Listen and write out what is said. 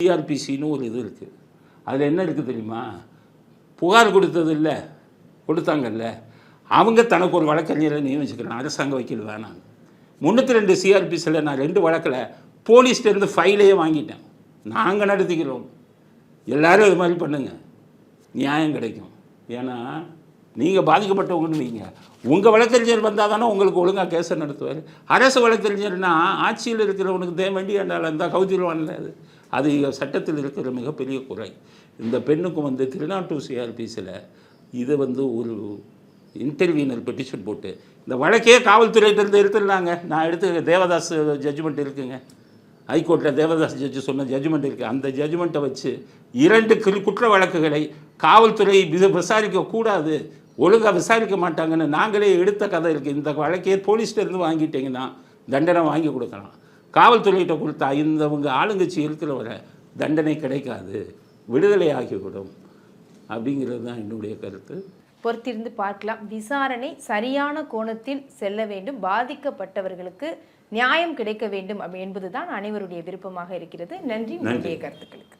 சிஆர்பிசின்னு ஒரு இது இருக்குது. அதில் என்ன இருக்குது தெரியுமா? புகார் கொடுத்தது இல்லை, கொடுத்தாங்கல்ல, அவங்க தனக்கு ஒரு வழக்கறிஞரை நியமிச்சுக்கிறாங்க. அரசாங்க வக்கீல் வேணாம். 302 சிஆர்பிசியில் நான் 2 வழக்கில் போலீஸ்லேருந்து ஃபைலையே வாங்கிட்டேன். நாங்கள் நடத்திக்கிறோம். எல்லோரும் இது மாதிரி பண்ணுங்கள், நியாயம் கிடைக்கும். ஏன்னா நீங்கள் பாதிக்கப்பட்டவங்கன்னு வைங்க, உங்கள் வழக்கறிஞர் வந்தால் தானே உங்களுக்கு ஒழுங்காக கேஸை நடத்துவார். அரசு வழக்கறிஞர்னா ஆட்சியில் இருக்கிறவனுக்கு வேண்டி என்றால் அந்த கவுத்திடுவான்ல. அது சட்டத்தில் இருக்கிற மிகப்பெரிய குறை. இந்த பெண்ணுக்கும் 302 சிஆர்பிசியில் இதை ஒரு இன்டர்வியூனர் பெட்டிஷன் போட்டு இந்த வழக்கே காவல்துறையிலேருந்து எடுத்துடலாங்க. நான் எடுத்து தேவதாஸ் ஜட்ஜ்மெண்ட் இருக்குங்க, ஹைகோர்ட்டில் தேவதாஸ் ஜட்ஜு சொன்ன ஜட்ஜ்மெண்ட் இருக்குது. அந்த ஜட்ஜ்மெண்ட்டை வச்சு 2 குற்ற வழக்குகளை காவல்துறை விசாரிக்கக்கூடாது, ஒழுங்காக விசாரிக்க மாட்டாங்கன்னு நாங்களே எடுத்த கதை இருக்குது. இந்த வழக்கே போலீஸ்லேருந்து வாங்கிட்டீங்கன்னா தண்டனை வாங்கி கொடுக்கலாம். காவல்துறையிட்ட கொடுத்தா இந்தவங்க ஆளுங்கட்சி இருக்கிறவரை தண்டனை கிடைக்காது, விடுதலை ஆகிவிடும். அப்படிங்கிறது தான் என்னுடைய கருத்து. பொறுத்திருந்து பார்க்கலாம். விசாரணை சரியான கோணத்தில் செல்ல வேண்டும், பாதிக்கப்பட்டவர்களுக்கு நியாயம் கிடைக்க வேண்டும் என்பதுதான் அனைவருடைய விருப்பமாக இருக்கிறது. நன்றி உங்களுடைய கருத்துக்களுக்கு.